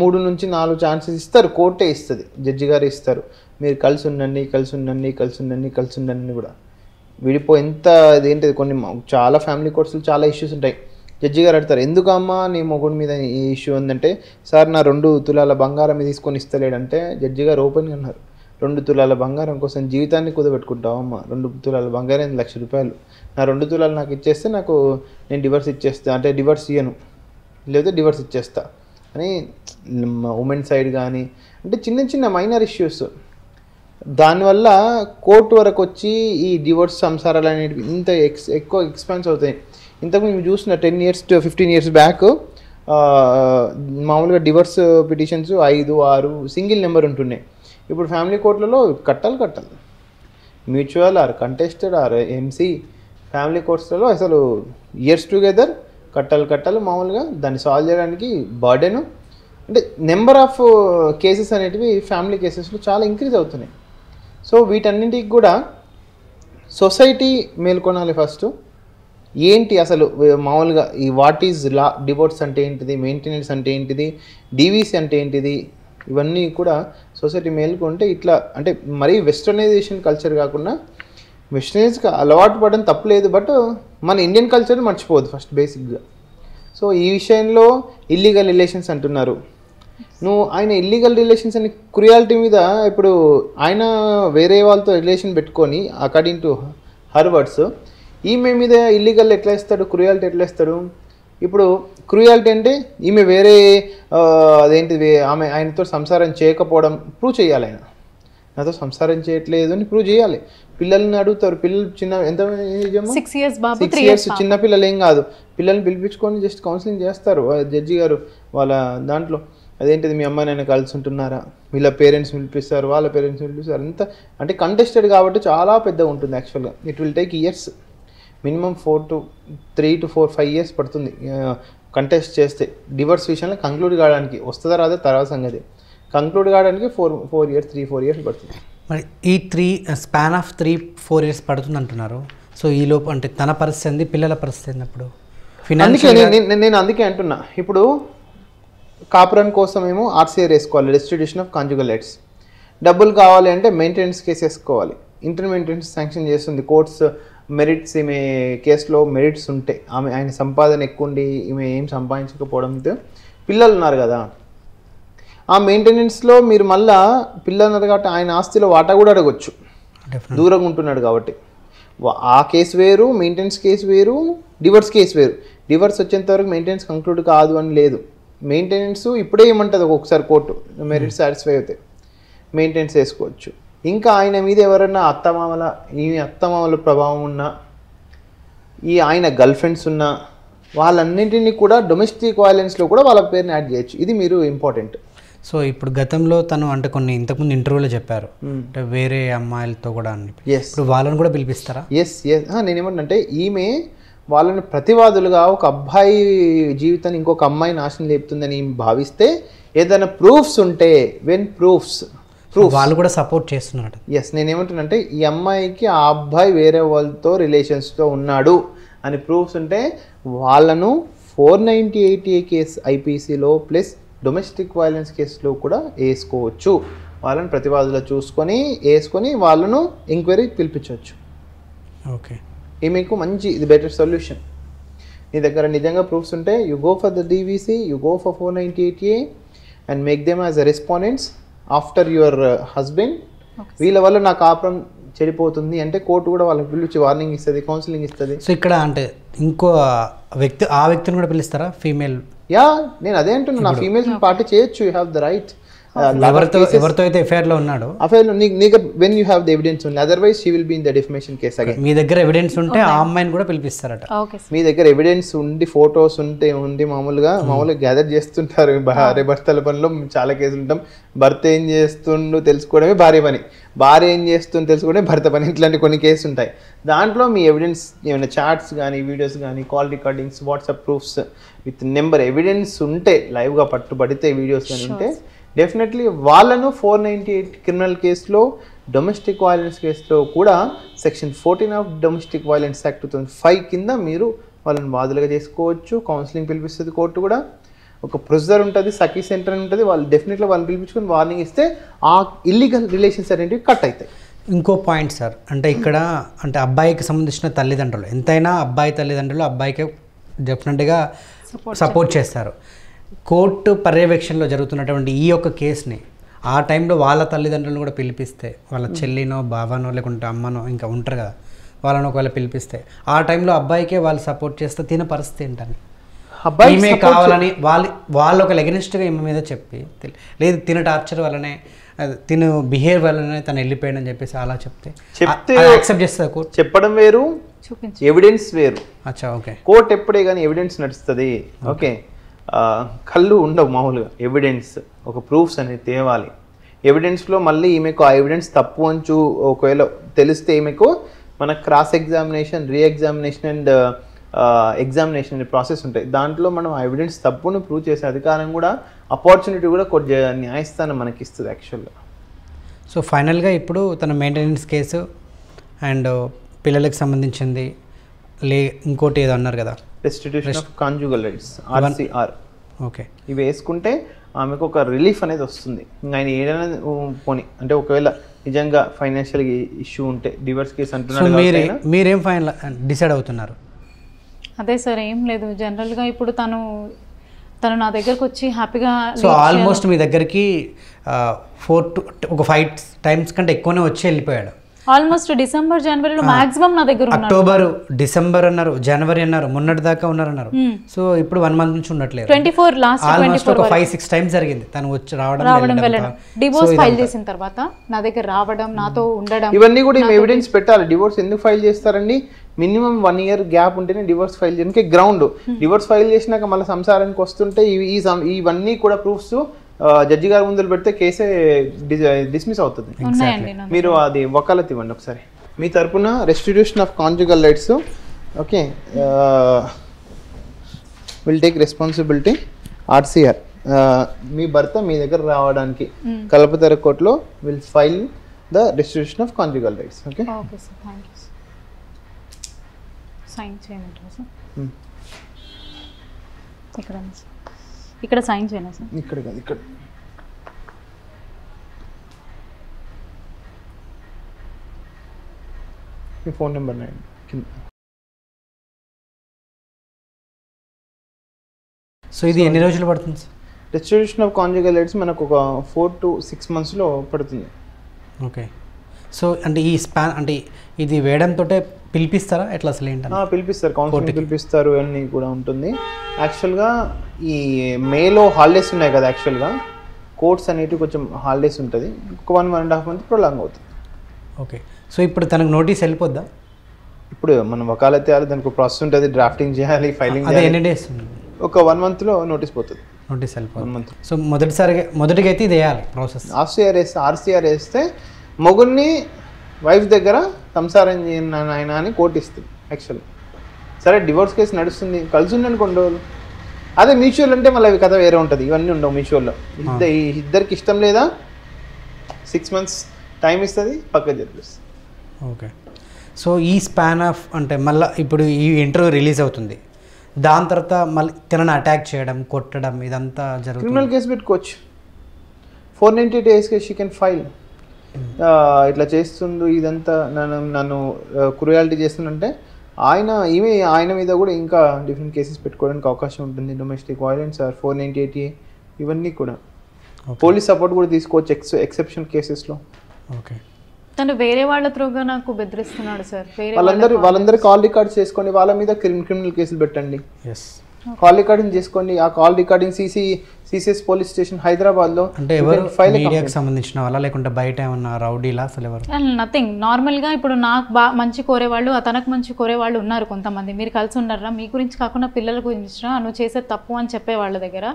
3 నుంచి 4 ఛాన్సెస్ ఇస్తారు, కోర్టే ఇస్తుంది, జడ్జి గారు ఇస్తారు. మీరు కలిసి ఉండండి కూడా విడిపో ఇదేంటిది కొన్ని చాలా ఫ్యామిలీ కోర్ట్స్లో చాలా ఇష్యూస్ ఉంటాయి. జడ్జి గారు అడతారు ఎందుకమ్మా నీ మొగుడి మీద ఈ ఇష్యూ ఉందంటే, సార్ నా 2 తులాల బంగారం తీసుకొని ఇస్తలేడంటే జడ్జి గారు ఓపెన్గా అన్నారు, 2 తులాల బంగారం కోసం జీవితాన్ని కుదబెట్టుకుంటావమ్మా, 2 తులాల బంగారం ₹1,00,000, నా 2 తులాలు నాకు ఇచ్చేస్తే నేను డివర్స్ ఇచ్చేస్తా, అంటే డివర్స్ ఇయ్యను లేకపోతే డివర్స్ ఇచ్చేస్తా అని ఉమెన్ సైడ్ కానీ అంటే చిన్న మైనర్ ఇష్యూస్. దానివల్ల కోర్టు వరకు వచ్చి ఈ డివోర్స్ సంసారాలు అనేవి ఇంత ఎక్కువ ఎక్స్పెన్స్ అవుతాయి. ఇంతకు మేము చూసిన 10 years to 15 years బ్యాక్ మామూలుగా డివోర్స్ పిటిషన్స్ 5, 6 సింగిల్ నెంబర్ ఉంటున్నాయి. ఇప్పుడు ఫ్యామిలీ కోర్టులలో కట్టాలి mutual or contested or MC family కోర్ట్స్లలో అసలు ఇయర్స్ టుగెదర్ కట్టాలి మామూలుగా. దాన్ని సాల్వ్ చేయడానికి బర్డెను అంటే నెంబర్ ఆఫ్ కేసెస్ అనేటివి ఫ్యామిలీ కేసెస్లో చాలా ఇంక్రీజ్ అవుతున్నాయి. సో వీటన్నింటికి కూడా సొసైటీ మేల్కొనాలి. ఫస్ట్ ఏంటి అసలు మామూలుగా ఈ వాట్ ఈజ్ లా, డివోర్స్ అంటే ఏంటిది, మెయింటెనెన్స్ అంటే ఏంటిది, డీవీసీ అంటే ఏంటిది, ఇవన్నీ కూడా సొసైటీ మేల్కొంటే ఇట్లా అంటే మరీ వెస్టర్నైజేషన్ కల్చర్ కాకుండా వెస్టర్నైజ్కి అలవాటు పడడం తప్పలేదు, బట్ మన ఇండియన్ కల్చర్ని మర్చిపోవద్దు ఫస్ట్ బేసిక్గా. సో ఈ విషయంలో ఇల్లీగల్ రిలేషన్స్ అంటున్నారు. ఆయన ఇల్లీగల్ రిలేషన్స్ అని క్రుయాలిటీ మీద ఇప్పుడు ఆయన వేరే వాళ్ళతో రిలేషన్ పెట్టుకొని అకార్డింగ్ టు హర్ వర్డ్స్ ఈమె మీద ఇల్లీగల్ ఎట్లా ఇస్తాడు, క్రుయాలిటీ ఎట్లా ఇస్తాడు? ఇప్పుడు క్రూయాలిటీ అంటే ఈమె వేరే అదేంటిది ఆమె ఆయనతో సంసారం చేయకపోవడం ప్రూవ్ చేయాలి. ఆయన నాతో సంసారం చేయట్లేదు అని ప్రూవ్ చేయాలి. పిల్లల్ని అడుగుతారు, పిల్లలు చిన్న ఎంత 6 years బాబు, 6 years చిన్న పిల్లలు ఏం కాదు, పిల్లల్ని పిలిపించుకొని జస్ట్ కౌన్సిలింగ్ చేస్తారు జడ్జి గారు. వాళ్ళ దాంట్లో అదేంటిది మీ అమ్మాయి నేను కలిసి ఉంటున్నారా, వీళ్ళ పేరెంట్స్ పిలిపిస్తారు, వాళ్ళ పేరెంట్స్ పిలిపిస్తారు. అంత అంటే కంటెస్టెడ్ కాబట్టి చాలా పెద్దగా ఉంటుంది యాక్చువల్గా. It will take years, minimum 3 to 4 5 years పడుతుంది కంటెస్ట్ చేస్తే. డివర్స్ విషయంలో కంక్లూడ్ కావడానికి వస్తుందా రాదా తర్వాత సంగతి. కంక్లూడ్ కావడానికి 4 years 3-4 years పడుతుంది. మరి ఈ స్పాన్ ఆఫ్ 3-4 years పడుతుంది అంటున్నారు. సో ఈ లోపు అంటే తన పరిస్థితి ఏంది, పిల్లల పరిస్థితి ఏంటప్పుడు? నేను అందుకే అంటున్నా, ఇప్పుడు కాపురం కోసం ఏమో RCR వేసుకోవాలి, రెస్టిట్యూషన్ ఆఫ్ కాంజుగల్ రైట్స్. డబ్బులు కావాలి అంటే మెయింటెనెన్స్ కేసు వేసుకోవాలి. ఇంటర్ మెయింటెనెన్స్ శాంక్షన్ చేస్తుంది కోర్ట్స్. మెరిట్స్, ఈమె కేసులో మెరిట్స్ ఉంటే, ఆయన సంపాదన ఎక్కువ ఉండి ఈమె ఏం సంపాదించకపోవడంతో పిల్లలు ఉన్నారు కదా, ఆ మెయింటెనెన్స్లో మీరు మళ్ళా పిల్లలు ఉన్నారు కాబట్టి ఆయన ఆస్తిలో వాటా కూడా అడగొచ్చు, దూరంగా ఉంటున్నాడు కాబట్టి. ఆ కేసు వేరు, మెయింటెనెన్స్ కేసు వేరు, డివర్స్ కేసు వేరు. డివర్స్ వచ్చేంత వరకు మెయింటెనెన్స్ కంక్లూడ్ కాదు అని లేదు. మెయింటెనెన్స్ ఇప్పుడే ఏమంటుంది ఒక్కొక్కసారి కోర్టు, మెరిట్ సాటిస్ఫై అవుతాయి, మెయింటెనెన్స్ వేసుకోవచ్చు. ఇంకా ఆయన మీద ఎవరైనా అత్తమామల ప్రభావం ఉన్నా, ఆయన గర్ల్ ఫ్రెండ్స్ ఉన్నా, వాళ్ళన్నింటినీ కూడా డొమెస్టిక్ వైలెన్స్లో కూడా వాళ్ళ పేరుని యాడ్ చేయొచ్చు. ఇది మీరు ఇంపార్టెంట్. సో ఇప్పుడు గతంలో తను అంటే కొన్ని ఇంతకుముందు ఇంటర్వ్యూలో చెప్పారు అంటే వేరే అమ్మాయిలతో కూడా అని. ఇప్పుడు వాళ్ళని కూడా పిలిపిస్తారా? ఎస్. నేనేమంటే ఈమె వాళ్ళని ప్రతివాదులుగా ఒక అబ్బాయి జీవితాన్ని ఇంకొక అమ్మాయి నాశనం లేపుతుందని భావిస్తే ఏదైనా ప్రూఫ్స్ ఉంటే, ప్రూఫ్స్ వాళ్ళు కూడా సపోర్ట్ చేస్తున్నారు. ఎస్, నేనేమంటున్నానంటే ఈ అమ్మాయికి ఆ అబ్బాయి వేరే వాళ్ళతో రిలేషన్స్తో ఉన్నాడు అని ప్రూఫ్స్ ఉంటే వాళ్ళను 498A కేసు IPCలో ప్లస్ డొమెస్టిక్ వైలెన్స్ కేసులో కూడా వేసుకోవచ్చు. వాళ్ళని ప్రతివాదులు వేసుకొని వాళ్ళను ఎంక్వైరీ పిలిపించవచ్చు. ఓకే, మీకు మంచి ఇది బెటర్ సొల్యూషన్. నీ దగ్గర నిజంగా ప్రూఫ్స్ ఉంటే you go for the DVC, you go for 498A and make them as a respondents after your husband. వీళ్ళ వల్ల నా కాపురం చెడిపోతుంది అంటే కోర్టు కూడా వాళ్ళకి పిలిచి వార్నింగ్ ఇస్తుంది, కౌన్సిలింగ్ ఇస్తుంది. సో ఇక్కడ అంటే ఇంకో వ్యక్తిని కూడా పిలుస్తారా ఫీమేల్? నేను అదే అంటున్నా, నా ఫీమేల్స్ పార్టీ చేయొచ్చు. You have the right. ఎవరితో అయితే ఎఫ్ఐఆర్లో ఉన్నాడు, when you have the evidence ఉంది, otherwise she will be in the defamation case again. మీ దగ్గర ఎవిడెన్స్ ఉంటే ఆ అమ్మాయిని కూడా పిలిపిస్తారట. మీ దగ్గర ఎవిడెన్స్ ఉండి, ఫొటోస్ ఉండి మామూలుగా గ్యాదర్ చేస్తుంటారు. భార్య భర్తల పనిలో చాలా కేసులు ఉంటాం. భర్త ఏం చేస్తుండో తెలుసుకోవడమే భార్య పని, భార్య ఏం చేస్తుందో తెలుసుకోవడమే భర్త పని. ఇట్లాంటి కొన్ని కేసులు ఉంటాయి. దాంట్లో మీ ఎవిడెన్స్ ఏమైనా చాట్స్ కానీ, వీడియోస్ కానీ, call recordings, WhatsApp proofs with number evidence ఉంటే, లైవ్గా పట్టుబడితే వీడియోస్ కానీ ఉంటే డెఫినెట్లీ వాళ్ళను 498 క్రిమినల్ కేసులో, డొమెస్టిక్ వైలెన్స్ కేసులో కూడా section 14 of domestic violence act 2005 కింద మీరు వాళ్ళని బాధలుగా చేసుకోవచ్చు. కౌన్సిలింగ్ పిలిపిస్తుంది కోర్టు కూడా. ఒక ప్రొసీజర్ ఉంటుంది, సఖీ సెంటర్ ఉంటుంది. వాళ్ళు డెఫినెట్గా వాళ్ళని పిలిపించుకొని వార్నింగ్ ఇస్తే ఆ ఇల్లీగల్ రిలేషన్స్ అనేవి కట్ అవుతాయి. ఇంకో పాయింట్ సార్, అంటే ఇక్కడ అంటే అబ్బాయికి సంబంధించిన తల్లిదండ్రులు ఎంతైనా అబ్బాయి తల్లిదండ్రులు అబ్బాయికి డెఫినెట్గా సపోర్ట్ చేస్తారు. కోర్టు పర్యవేక్షణలో జరుగుతున్నటువంటి ఈ యొక్క కేసుని ఆ టైంలో వాళ్ళ తల్లిదండ్రులను కూడా పిలిపిస్తే, వాళ్ళ చెల్లినో బావనో లేకుంటే అమ్మనో ఇంకా ఉంటారు కదా, వాళ్ళని ఒకవేళ పిలిపిస్తే ఆ టైంలో అబ్బాయికే వాళ్ళు సపోర్ట్ చేస్తే తిన పరిస్థితి ఏంటని, ఈమె కావాలని వాళ్ళు ఒక ఎగనిస్ట్గా ఈమె మీద చెప్పి, లేదు తిన టార్చర్ వల్లనే, తిను బిహేవ్ వల్లనే తను వెళ్ళిపోయాడని చెప్పేసి అలా చెప్తే యాక్సెప్ట్ చేస్తుంది కోర్టు? చెప్పడం వేరు, ఎవిడెన్స్ వేరు. అచ్చా, ఓకే. కోర్టు ఎప్పుడే కానీ ఎవిడెన్స్ నడుస్తుంది. ఓకే, కళ్ళు ఉండవు మామూలుగా. ఎవిడెన్స్, ఒక ప్రూఫ్స్ అనేది తేవాలి. ఎవిడెన్స్లో మళ్ళీ ఈమెకు ఆ ఎవిడెన్స్ తప్పు అంచు ఒకవేళ తెలిస్తే ఈమెకు మన cross examination, re-examination and examination అనే ప్రాసెస్ ఉంటాయి. దాంట్లో మనం ఆ ఎవిడెన్స్ తప్పును ప్రూవ్ చేసే అధికారం కూడా, ఆపర్చునిటీ కూడా కొద్ది న్యాయస్థానం మనకి ఇస్తుంది యాక్చువల్గా. సో ఫైనల్గా ఇప్పుడు తన మెయింటెనెన్స్ కేసు అండ్ పిల్లలకు సంబంధించింది ఇంకోటి ఏదో అన్నారు కదా, restitution of conjugal rights, RCR. Okay, ఇవి వేసుకుంటే ఆమెకు ఒక రిలీఫ్ అనేది వస్తుంది. ఇంకా ఆయన ఏదైనా పోనీ అంటే ఒకవేళ నిజంగా ఫైనాన్షియల్ ఇష్యూ ఉంటే, డివర్స్ కేసు అంటున్నారు, మీరేం ఫైనల్ డిసైడ్ అవుతున్నారు? అదే సార్, ఏం లేదు. జనరల్గా ఇప్పుడు తను నా దగ్గరకు వచ్చి హ్యాపీగా, సో ఆల్మోస్ట్ మీ దగ్గరికి 4 to 5 times కంటే ఎక్కువనే వచ్చి వెళ్ళిపోయాడు. ఆల్మోస్ట్ డిసెంబర్ జనవరిలో మాక్సిమం నా దగ్గర ఉన్నాడు. అక్టోబర్ డిసెంబర్ అన్నారు, జనవరి అన్నారు, మొన్నటి దాకా ఉన్నారన్నారు. సో ఇప్పుడు 1 month నుంచి ఉండట్లేదు. 24 లాస్ట్ ఆల్మోస్ట్ ఒక 5-6 times జరిగింది తను వచ్చి రావడం వెళ్ళడం. డివోర్స్ ఫైల్ చేసిన తర్వాత నా దగ్గర రావడం, నాతో ఉండడం, ఇవన్నీ కూడా ఎవిడెన్స్ పెట్టాలి. డివోర్స్ ఎందుకు ఫైల్ చేస్తారండి? మినిమం 1 year గ్యాప్ ఉంటేనే డివోర్స్ ఫైల్ చేయడానికి గ్రౌండ్. డివోర్స్ ఫైల్ చేసినాక మళ్ళీ సంసారానికి వస్తుంటే ఇవన్నీ కూడా ప్రూఫ్స్ జడ్జి గారి ముందు పెడితే కేసే డిస్మిస్ అవుతుంది. మీరు అది వకాలత్ ఇవ్వండి ఒకసారి. మీ తరపున restitution of conjugal rights, okay, will take responsibility RCR. మీ భర్త మీ దగ్గర రావడానికి కల్పతరు కోర్టులో will file the restitution of conjugal rights. Okay, okay sir, thank you. Sign చేయమంటారా సార్? ఇక్కడ సైన్ చేయనా సార్? ఇక్కడ కాదు, ఇక్కడ. మీ ఫోన్ నెంబర్ కింద. సో ఇది ఎన్ని రోజులు పడుతుంది sir? Restitution of conjugal rights మనకు ఒక 4 to 6 monthsలో పడుతుంది. ఓకే. సో అంటే ఈ స్పాన్ అంటే ఇది వేయడంతో పిలిపిస్తారా ఎట్లా అసలు ఏంటన్నా? పిలిపిస్తారు, కౌన్సిలింగ్ పిలిపిస్తారు, అన్నీ కూడా ఉంటుంది. యాక్చువల్గా ఈ మేలో హాలిడేస్ ఉన్నాయి కదా, యాక్చువల్గా కోర్ట్స్ అనేటివి కొంచెం హాలిడేస్ ఉంటుంది, ఒక 1.5 month ప్రొలాంగ్ అవుతుంది. ఓకే. సో ఇప్పుడు తనకు నోటీస్ వెళ్ళిపోద్దా? ఇప్పుడు మనం వకాలత్ చేయాలి, దానికి ప్రాసెస్ ఉంటుంది, డ్రాఫ్టింగ్ చేయాలి, ఫైలింగ్ చేయాలి. ఎన్ని డేస్? ఒక 1 monthలో నోటీస్ పోతుంది. నోటీస్ వెళ్ళిపోతుంది 1 month. సో మొదటిగా అయితే ఇది వేయాలి ప్రాసెస్. ఆర్సీఆర్ వేస్తే మొగుడిని వైఫ్ దగ్గర సంసారం చేయను ఆయన అని కోర్టు ఇస్తుంది. యాక్చువల్లీ సరే డివోర్స్ కేసు నడుస్తుంది, కలిసి ఉండండి కొన్ని రోజులు. అదే మ్యూచువల్ అంటే మళ్ళీ కథ వేరే ఉంటుంది, ఇవన్నీ ఉండవు మ్యూచువల్లో. ఇద్దరికి ఇష్టం లేదా 6 months టైం ఇస్తుంది, పక్క జరిపిస్తుంది. ఓకే. సో ఈ స్పాన్ ఆఫ్ అంటే మళ్ళీ ఇప్పుడు ఈ ఇంటర్వ్యూ రిలీజ్ అవుతుంది, దాని తర్వాత మళ్ళీ తనని అటాక్ చేయడం, కొట్టడం ఇదంతా జరుగుతుంది. క్రిమినల్ కేసు పెట్టుకోవచ్చు. 498 days షీ కెన్ ఫైల్. ఇట్లా చేస్తుండు, ఇదంతా నన్ను క్రూయాలిటీ చేస్తుందంటే ఆయన మీద కూడా ఇంకా డిఫరెంట్ కేసెస్ పెట్టుకోవడానికి అవకాశం ఉంటుంది. డొమెస్టిక్ వైలెన్స్, 498A ఇవన్నీ కూడా. పోలీస్ సపోర్ట్ కూడా తీసుకోవచ్చు ఎక్సెప్షన్ కేసెస్లో. ఓకే. తను వేరే వాళ్ళ త్రూగా నాకు బెదిరిస్తున్నాడు సార్. వాళ్ళందరి కాల్ రికార్డ్స్ చేసుకోండి, వాళ్ళ మీద క్రిమినల్ కేసులు పెట్టండి. ఎస్, కాల్ రికార్డింగ్ చేసుకోండి. ఆ call recording CCS police station హైదరాబాద్లో. అంటే ఎవరు మీడియాకి సంబంధించిన వాళ్ళ లేకుంటే బయట ఏమన్నా రౌడీలా అసలు ఎవరు? నథింగ్. నార్మల్గా ఇప్పుడు నాకు మంచి కోరేవాళ్ళు, తనకు మంచి కోరేవాళ్ళు ఉన్నారు కొంతమంది. మీరు కలిసి ఉన్నారా? మీ గురించి కాకుండా పిల్లల గురించి నువ్వు చేసే తప్పు అని చెప్పే వాళ్ళ దగ్గర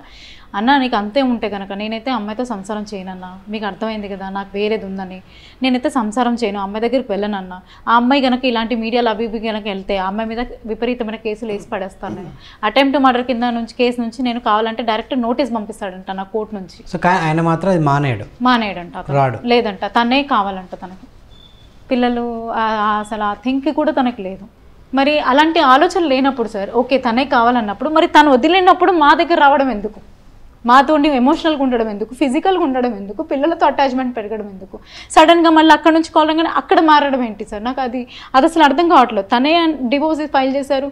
అన్న నీకు అంతే ఉంటే కనుక నేనైతే అమ్మాయితో సంసారం చేయనన్నా, మీకు అర్థమైంది కదా నాకు వేరేది ఉందని, నేనైతే సంసారం చేయను, అమ్మాయి దగ్గరికి వెళ్ళనన్నా. ఆ అమ్మాయి కనుక ఇలాంటి మీడియాలో అవి కనుక వెళ్తే ఆ అమ్మాయి మీద విపరీతమైన కేసులు వేసి పడేస్తాను నేను. అటెంప్ట్ మర్డర్ కింద నుంచి కేసు నుంచి నేను కావాలంటే డైరెక్ట్ నోటీస్ పంపిస్తాడంట నా కోర్టు నుంచి. సో ఆయన మాత్రం అది మానేయడంట, లేదంట, తనే కావాలంట తనకి. పిల్లలు అసలు ఆ థింక్ కూడా తనకి లేదు. మరి అలాంటి ఆలోచనలు లేనప్పుడు సార్, ఓకే తనే కావాలన్నప్పుడు మరి తను వదిలేనప్పుడు మా దగ్గర రావడం ఎందుకు? మాతో ఎమోషనల్గా ఉండడం ఎందుకు? ఫిజికల్గా ఉండడం ఎందుకు? పిల్లలతో అటాచ్మెంట్ పెరగడం ఎందుకు? సడన్గా మళ్ళీ అక్కడ నుంచి కావాలంగానే అక్కడ మారడం ఏంటి సార్? నాకు అది అసలు అర్థం కావట్లేదు. తనే డివోర్స్ ఫైల్ చేశారు,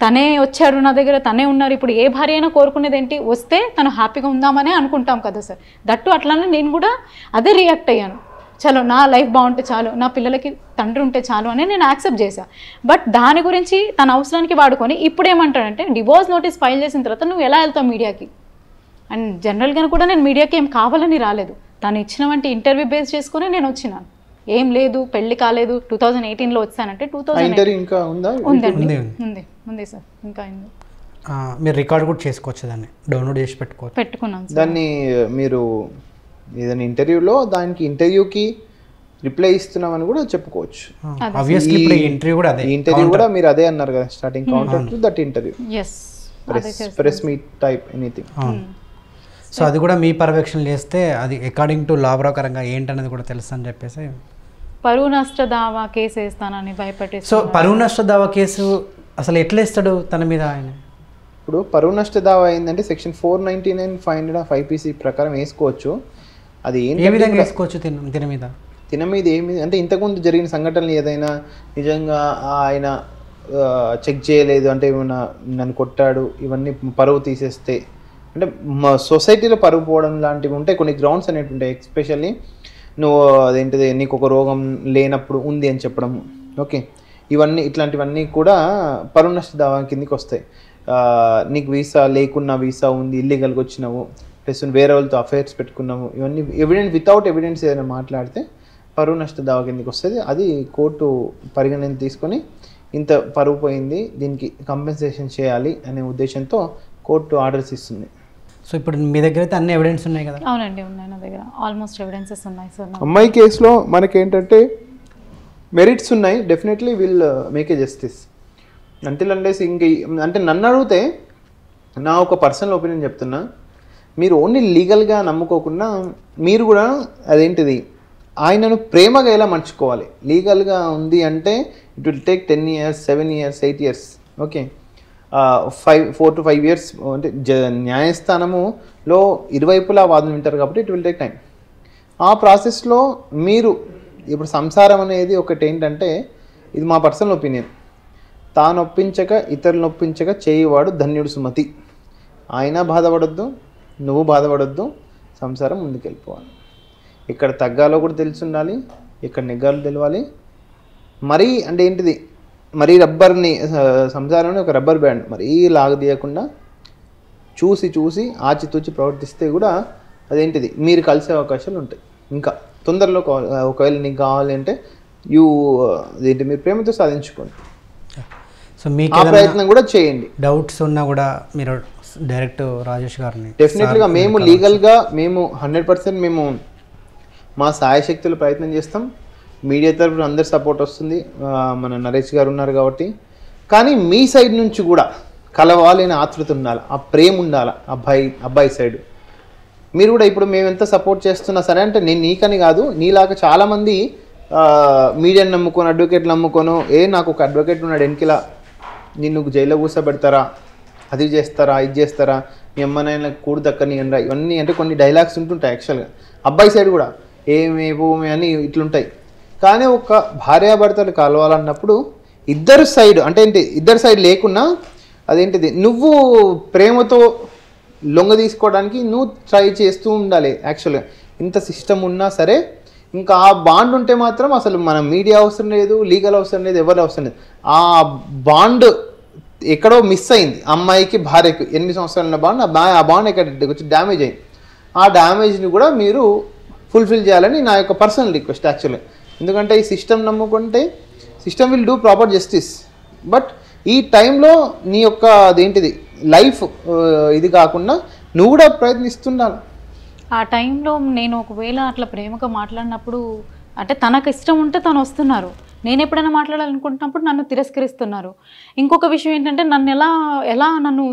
తనే వచ్చాడు నా దగ్గర, తనే ఉన్నారు. ఇప్పుడు ఏ భార్య అయినా కోరుకునేది ఏంటి? వస్తే తను హ్యాపీగా ఉందామనే అనుకుంటాం కదా సార్. దట్టు అట్లానే నేను కూడా అదే రియాక్ట్ అయ్యాను. చలో నా లైఫ్ బాగుంటే చాలు, నా పిల్లలకి తండ్రి ఉంటే చాలు అని నేను యాక్సెప్ట్ చేశాను. బట్ దాని గురించి తన అవసరానికి వాడుకొని ఇప్పుడు ఏమంటాడంటే డివోర్స్ నోటీస్ ఫైల్ చేసిన తర్వాత నువ్వు ఎలా వెళ్తావు మీడియాకి? అండ్ జనరల్గా కూడా నేను మీడియాకి ఏం కావాలని రాలేదు, తను ఇచ్చిన వంటి ఇంటర్వ్యూ బేస్ చేసుకుని నేను వచ్చినాను. ఏం లేదు, పెళ్లి కాలేదు, 2018లో వచ్చానంటే 2018 ఇంకా ఉందా? ఉందండి, ఉంది సార్, ఇంకా ఉంది. మీరు రికార్డ్ కూడా చేసుకోవచ్చు, దాన్ని డౌన్లోడ్ చేసి పెట్టుకున్నాను. దాన్ని మీరు ఏదైనా ఇంటర్వ్యూలో దానికి ఇంటర్వ్యూకి రిప్లై ఇస్తున్నామని కూడా చెప్పుకోవచ్చు. ఆబ్వియస్లీ ఇప్పుడు ఈ ఇంటర్వ్యూ కూడా అదే, ఇంటర్వ్యూ కూడా మీరు అదే అన్నారు కదా starting, counter to that interview. Yes, press meet type anything. So అది కూడా మీ పర్యవేక్షణ చేస్తే అది అకార్డింగ్ టు లా ప్రకారంగా ఏంటనేది కూడా తెలుసు అని చెప్పేసి పరువు నష్ట దావా కేసు వేస్తానని భయపెట్టేసి. సో పరువు నష్ట దావా కేసు అసలు ఎట్లా ఇస్తాడు తన మీద ఆయన? ఇప్పుడు పరువు నష్ట దావా అయిందంటే సెక్షన్ 499 500 of IPC ప్రకారం వేసుకోవచ్చు. అది ఏ విధంగా వేసుకోవచ్చు తిన మీద? ఏమి అంటే ఇంతకుముందు జరిగిన సంఘటనలు ఏదైనా నిజంగా ఆయన చెక్ చేయలేదు అంటే ఏమైనా నన్ను కొట్టాడు, ఇవన్నీ పరువు తీసేస్తే అంటే సొసైటీలో పరువు పోవడం లాంటివి ఉంటాయి, కొన్ని గ్రౌండ్స్ అనేవి ఉంటాయి. ఎస్పెషల్లీ నువ్వు అదేంటిది నీకు ఒక రోగం లేనప్పుడు ఉంది అని చెప్పడము. ఓకే, ఇట్లాంటివన్నీ కూడా పరువు నష్ట దావా కిందకి వస్తాయి. నీకు వీసా లేకున్నా వీసా ఉంది, ఇల్లీగల్గా వచ్చినావు, ప్లస్ వేరే వాళ్ళతో అఫైర్స్ పెట్టుకున్నాము, ఇవన్నీ వితౌట్ ఎవిడెన్స్ ఏదైనా మాట్లాడితే పరువు నష్ట దావా కిందకి వస్తుంది. అది కోర్టు పరిగణన తీసుకొని ఇంత పరువు పోయింది, దీనికి కంపెన్సేషన్ చేయాలి అనే ఉద్దేశంతో కోర్టు ఆర్డర్స్ ఇస్తుంది. సో ఇప్పుడు మీ దగ్గర అయితే అన్ని ఎవిడెన్స్ ఉన్నాయి కదా? అవునండి, ఉన్నాయి నా దగ్గర, ఆల్మోస్ట్ ఎవిడెన్సెస్ ఉన్నాయి సార్. అమ్మాయి కేసులో మనకేంటంటే మెరిట్స్ ఉన్నాయి, definitely will make a justice. Until unless అంటే నన్ను అడిగితే నా ఒక పర్సనల్ ఒపీనియన్ చెప్తున్నా, మీరు ఓన్లీ లీగల్గా నమ్ముకోకుండా మీరు కూడా అదేంటిది ఆయనను ప్రేమగా ఎలా మర్చుకోవాలి. లీగల్గా ఉంది అంటే it will take 10 years, 7 years, 8 years. Okay, 4 to 5 years అంటే న్యాయస్థానములో ఇరువైపులా వాదన వింటారు కాబట్టి ఇట్ విల్ టేక్ టైం. ఆ ప్రాసెస్లో మీరు ఇప్పుడు సంసారం అనేది ఒకటి ఏంటంటే, ఇది మా పర్సనల్ ఒపీనియన్, తాను ఒప్పించక ఇతరులను ఒప్పించక చేయవాడు ధన్యుడు సుమతి. ఆయన బాధపడొద్దు, నువ్వు బాధపడొద్దు, సంసారం ముందుకెళ్ళిపోవాలి. ఇక్కడ తగ్గాలో కూడా తెలిసి ఉండాలి, ఇక్కడ నెగ్గాలో తెలియాలి. మరీ అంటే ఏంటిది, మరీ రబ్బర్ని సంసారాన్ని ఒక రబ్బర్ బ్యాండ్ మరీ లాగదీయకుండా చూసి ఆచితూచి ప్రవర్తిస్తే కూడా అదేంటిది మీరు కలిసే అవకాశాలు ఉంటాయి. ఇంకా తొందరలో ఒకవేళ నీకు కావాలి అంటే అదేంటి మీరు ప్రేమతో సాధించుకోండి. సో మీకు ఆ ప్రయత్నం కూడా చేయండి. డౌట్స్ ఉన్నా కూడా మీరు డైరెక్ట్ రాజేష్ గారిని డెఫినెట్గా మేము లీగల్గా 100% మేము మా సాయశక్తులు ప్రయత్నం చేస్తాం. మీడియా తరఫున అందరి సపోర్ట్ వస్తుంది, మన నరేష్ గారు ఉన్నారు కాబట్టి. కానీ మీ సైడ్ నుంచి కూడా కలవాలని ఆతృత ఉండాలి, ఆ ప్రేమ ఉండాలి అబ్బాయి సైడ్. మీరు కూడా ఇప్పుడు మేము ఎంత సపోర్ట్ చేస్తున్నా సరే అంటే నేను నీకని కాదు, నీలాగా చాలామంది మీడియాని నమ్ముకొని అడ్వకేట్లు నమ్ముకోను, నాకు ఒక అడ్వకేట్ ఉన్నాడు వెనకిలా నిన్ను జైల్లో కూర్చోబెడతారా, అది చేస్తారా, ఇది చేస్తారా, మీ అమ్మనైనా కూడు దక్కని అనరా, ఇవన్నీ అంటే కొన్ని డైలాగ్స్ ఉంటుంటాయి. యాక్చువల్గా అబ్బాయి సైడ్ కూడా ఏమేమి అని ఇట్లుంటాయి. కానీ ఒక భార్యాభర్తలు కలవాలన్నప్పుడు ఇద్దరు సైడ్ అంటే ఏంటి, ఇద్దరు సైడ్ లేకున్నా అదేంటిది నువ్వు ప్రేమతో లొంగ తీసుకోవడానికి నువ్వు ట్రై చేస్తూ ఉండాలి. యాక్చువల్గా ఇంత సిస్టమ్ ఉన్నా సరే ఇంకా ఆ బాండ్ ఉంటే మాత్రం అసలు మనం మీడియా అవసరం లేదు, లీగల్ అవసరం లేదు, ఎవరు అవసరం లేదు. ఆ బాండ్ ఎక్కడో మిస్ అయింది, అమ్మాయికి భార్యకు 8 సంవత్సరాల బాండ్, ఆ బాండ్ ఎక్కడ వచ్చి డ్యామేజ్ అయింది. ఆ డ్యామేజ్ని కూడా మీరు ఫుల్ఫిల్ చేయాలని నా యొక్క పర్సనల్ రిక్వెస్ట్ యాక్చువల్గా. ఎందుకంటే ఈ సిస్టమ్ నమ్ముకుంటే system will do proper justice. But ఈ టైంలో నీ యొక్క అదేంటిది లైఫ్ ఇది కాకుండా నువ్వు కూడా ప్రయత్నిస్తున్నాను. ఆ టైంలో నేను ఒకవేళ అట్లా ప్రేమగా మాట్లాడినప్పుడు అంటే తనకు ఇష్టం ఉంటే తను వస్తున్నారు, నేను ఎప్పుడైనా మాట్లాడాలనుకుంటున్నప్పుడు నన్ను తిరస్కరిస్తున్నారు. ఇంకొక విషయం ఏంటంటే నన్ను ఎలా నన్ను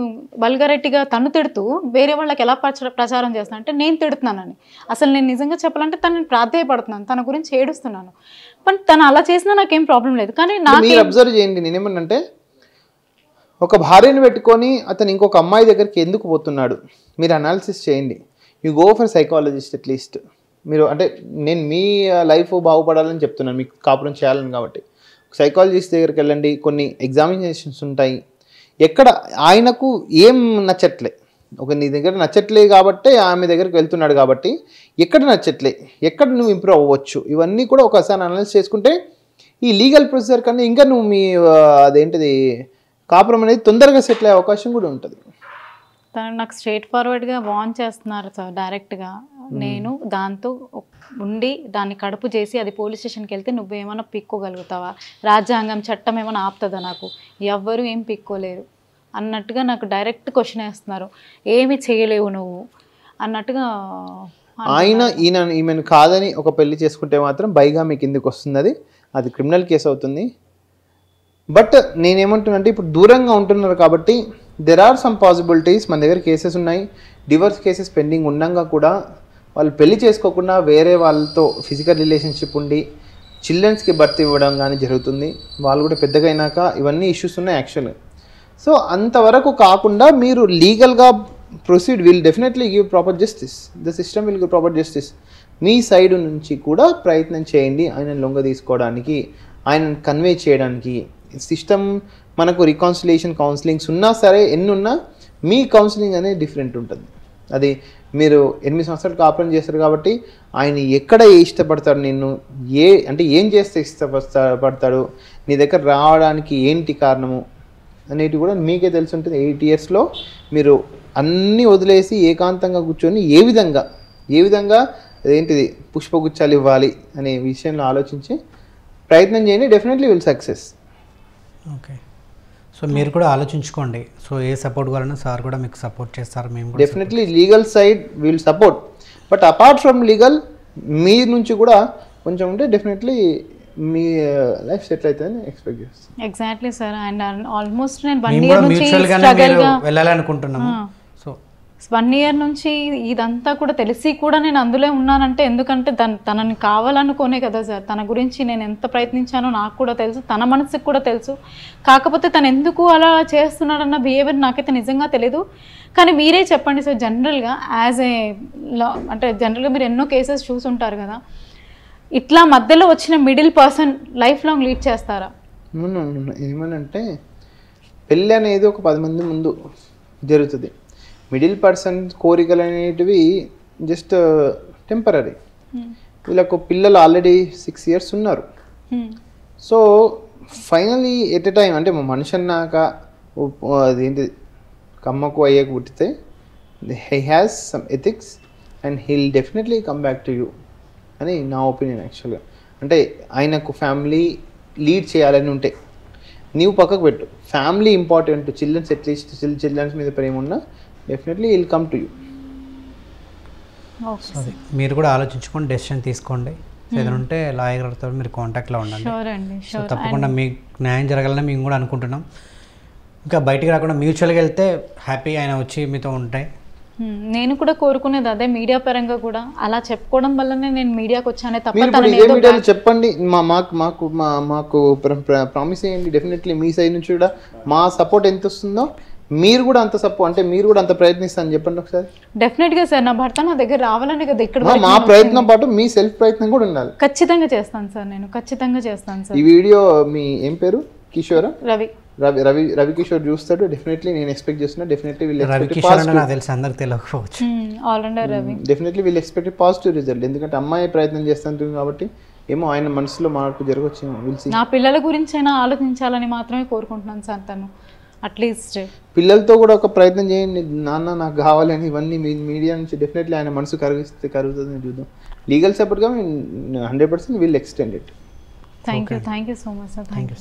వల్గరైటీగా తను తిడుతూ వేరే వాళ్ళకి ఎలా ప్రచారం చేస్తాను అంటే నేను తిడుతున్నానని. అసలు నేను నిజంగా చెప్పాలంటే తనని ప్రాధేయపడుతున్నాను, తన గురించి ఏడుస్తున్నాను. కానీ తను అలా చేసినా నాకేం ప్రాబ్లం లేదు. కానీ మీరు అబ్జర్వ్ చేయండి, నేనేమన్నంటే ఒక భార్యను పెట్టుకొని అతను ఇంకొక అమ్మాయి దగ్గరికి ఎందుకు పోతున్నాడు మీరు అనాలిసిస్ చేయండి. You go for psychologist at least. మీరు అంటే నేను మీ లైఫ్ బాగుపడాలని చెప్తున్నాను, మీకు కాపురం చేయాలని కాబట్టి సైకాలజిస్ట్ దగ్గరికి వెళ్ళండి. కొన్ని ఎగ్జామినేషన్స్ ఉంటాయి, ఎక్కడ ఆయనకు ఏం నచ్చట్లే, నీ దగ్గర నచ్చట్లే కాబట్టి ఆమె దగ్గరికి వెళ్తున్నాడు కాబట్టి ఎక్కడ నచ్చట్లే, ఎక్కడ నువ్వు ఇంప్రూవ్ అవ్వచ్చు, ఇవన్నీ కూడా ఒకసారి అనలైజ్ చేసుకుంటే ఈ లీగల్ ప్రొసీజర్ కన్నా ఇంకా నువ్వు మీ అదేంటిది కాపురం అనేది తొందరగా సెటిల్ అయ్యే అవకాశం కూడా ఉంటుంది. తను నాకు స్ట్రైట్ ఫార్వర్డ్గా వార్న్ చేస్తున్నారు సార్ డైరెక్ట్గా. నేను దాంతో ఉండి దాన్ని కడుపు చేసి అది పోలీస్ స్టేషన్కి వెళ్తే నువ్వేమైనా పిక్కోగలుగుతావా, రాజ్యాంగం చట్టం ఏమైనా ఆపుతుందా, నాకు ఎవ్వరూ ఏం పిక్కోలేరు అన్నట్టుగా నాకు డైరెక్ట్ క్వశ్చన్ వేస్తున్నారు. ఏమి చేయలేవు నువ్వు అన్నట్టుగా. ఈమెను కాదని ఒక పెళ్లి చేసుకుంటే మాత్రం బైగా మీ కిందకి వస్తుంది, అది క్రిమినల్ కేసు అవుతుంది. బట్ నేనేమంటున్నానంటే ఇప్పుడు దూరంగా ఉంటున్నారు కాబట్టి దెర్ ఆర్ సమ్ పాసిబిలిటీస్. మన దగ్గర కేసెస్ ఉన్నాయి, డివోర్స్ కేసెస్ పెండింగ్ ఉండగా కూడా వాళ్ళు పెళ్లి చేసుకోకుండా వేరే వాళ్ళతో ఫిజికల్ రిలేషన్షిప్ ఉండి చిల్డ్రన్స్కి బర్త్ ఇవ్వడం కానీ జరుగుతుంది. వాళ్ళు కూడా పెద్దగా అయినాక ఇవన్నీ ఇష్యూస్ ఉన్నాయి యాక్చువల్గా. సో అంతవరకు కాకుండా మీరు లీగల్గా proceed, will definitely give proper justice, the system will give proper justice. Me side నుంచి కూడా ప్రయత్నం చేయండి ఆయన లొంగ తీసుకోవడానికి, ఆయనను కన్వే చేయడానికి. సిస్టమ్ మనకు రికాన్సిలేషన్ కౌన్సిలింగ్స్ ఉన్నా సరే ఎన్ని ఉన్నా మీ కౌన్సిలింగ్ అనేది డిఫరెంట్ ఉంటుంది. అది మీరు 8 సంవత్సరాలు కాపురం చేస్తారు కాబట్టి ఆయన ఎక్కడ ఇష్టపడతాడు, నిన్ను అంటే ఏం చేస్తే ఇష్టపడతాడు, నీ దగ్గర రావడానికి ఏంటి కారణము అనేటివి కూడా మీకే తెలిసి ఉంటుంది. 8 ఇయర్స్లో మీరు అన్నీ వదిలేసి ఏకాంతంగా కూర్చొని ఏ విధంగా ఏంటిది పుష్పగుచ్చాలు ఇవ్వాలి అనే విషయంలో ఆలోచించి ప్రయత్నం చేయండి. Definitely will success. Okay, so మీరు కూడా ఆలోచించుకోండి. సో ఏ సపోర్ట్ కావాలన్నా సార్ కూడా మీకు సపోర్ట్ చేస్తారు. మేము కూడా definitely legal side will support, but apart from legal మీ నుంచి కూడా కొంచెం ఉంటే డెఫినెట్లీ మీ లైఫ్ సెటిల్ అవుతుందని ఎక్స్పెక్ట్ చేస్తాను. Exactly sir. అండ్ ఆల్మోస్ట్ నేను 1 మేము ఇయర్ కూడా నుంచి మ్యూచువల్గానే మీరు వెళ్ళాలనుకుంటున్నాము. సో 1 ఇయర్ నుంచి ఇదంతా కూడా తెలిసి కూడా నేను అందులో ఉన్నానంటే ఎందుకంటే తనని కావాలనుకోనే కదా సార్. తన గురించి నేను ఎంత ప్రయత్నించానో నాకు కూడా తెలుసు, తన మనసుకు కూడా తెలుసు. కాకపోతే తను ఎందుకు అలా చేస్తున్నాడన్న బిహేవియర్ నాకైతే నిజంగా తెలీదు. కానీ మీరే చెప్పండి సార్, జనరల్గా యాజ్ ఏ అంటే జనరల్గా మీరు ఎన్నో కేసెస్ చూసుంటారు కదా, ఇట్లా మధ్యలో వచ్చిన middle person life long lead చేస్తారా? ఏమనంటే పెళ్ళి అనేది ఒక 10 మంది ముందు జరుగుతుంది. మిడిల్ పర్సన్ కోరికలు అనేటివి జస్ట్ టెంపరీ. వీళ్ళకు పిల్లలు ఆల్రెడీ 6 ఇయర్స్ ఉన్నారు. So finally at a time అంటే మనిషి అన్నాక అదేంటి కమ్మకు అయ్యకు పుట్టితే he has some ethics and he'll definitely come back to you అని నా ఒపీనియన్. యాక్చువల్గా అంటే ఆయనకు ఫ్యామిలీ లీడ్ చేయాలని ఉంటే నీవు పక్కకు పెట్టు, family important, childrens at least childrens మీద ప్రేమ ఉన్నా definitely will come to you. అది మీరు కూడా ఆలోచించుకొని డెసిషన్ తీసుకోండి. ఏదైనా ఉంటే లాయర్ గారితో మీరు కాంటాక్ట్లో ఉండండి. సో తప్పకుండా మీకు న్యాయం జరగాలని మేము కూడా అనుకుంటున్నాం. ఇంకా బయటికి రాకుండా మ్యూచువల్గా వెళ్తే హ్యాపీ ఆయన వచ్చి మీతో ఉంటాయి. నేను కూడా కోరుకునేది అదే, మీడియా పరంగా కూడా అలా చెప్పుకోవడం వల్లనే నేను మీడియాకి వచ్చానే తప్ప మీడియాలో చెప్పండి. మాకు ప్రామిస్ చేయండి. డెఫినెట్లీ మీ సైడ్ నుంచి కూడా మా సపోర్ట్ ఎంత వస్తుందో మీరు కూడా అంత సపోర్ట్ అంటే మీరు కూడా అంత ప్రయత్నిస్తాను చెప్పండి ఒకసారి. డెఫినెట్గా సార్, నా భర్త నా దగ్గర రావాలని కదా ఇక్కడ మా ప్రయత్నం పాటు మీ సెల్ఫ్ ప్రయత్నం కూడా ఉండాలి. ఖచ్చితంగా చేస్తాను సార్, నేను ఖచ్చితంగా చేస్తాను సార్. ఈ వీడియో మీ ఏం పేరు? కిషోరా? రవి కిషోర్ చూస్తాడు. డెఫినెట్లీ నేను ఎక్స్పెక్ట్ చేస్తున్నా. Definitely all rounder Ravi. డెఫినెట్లీ వీళ్ళు ఎక్స్పెక్ట్ పాజిటివ్ రిజల్ట్. ఎందుకంటే అమ్మాయి ప్రయత్నం చేస్తుంది కాబట్టి ఏమో ఆయన మనసులో మార్పు జరగవచ్చు. నా పిల్లల గురించి అయినా ఆలోచించాలని మాత్రమే కోరుకుంటున్నాను సార్. తను అట్లీస్ట్ పిల్లలతో కూడా ఒక ప్రయత్నం చేయండి. నాన్న నాకు కావాలని ఇవన్నీ మీడియా నుంచి డెఫినెట్లీ ఆయన మనసు కరుగుతుందని చూద్దాం. లీగల్ సపోర్ట్గా 100% will extend it. Thank you so much sir. Thank you.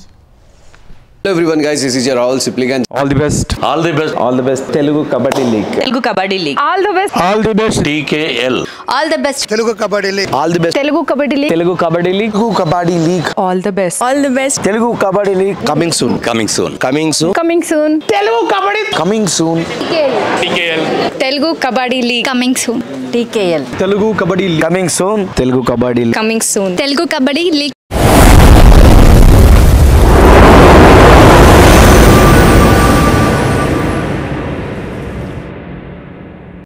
Hello everyone guys, this is your Rahul Sipligan. All the best. All the best. All the best. Telugu Kabaddi League. Telugu Kabaddi League. All the best. All the best. TKL. All the best. Telugu Kabaddi League. All the best. Telugu Kabaddi League. Telugu Kabaddi League. Telugu Kabaddi League. All the best. All the best. Telugu Kabaddi League. Coming soon. Coming soon. Coming soon. Coming soon. Telugu Kabaddi. Coming soon. TKL. Telugu Kabaddi League. Coming soon. TKL. Telugu Kabaddi League. Coming soon. Telugu Kabaddi League. Coming soon. Telugu Kabaddi League.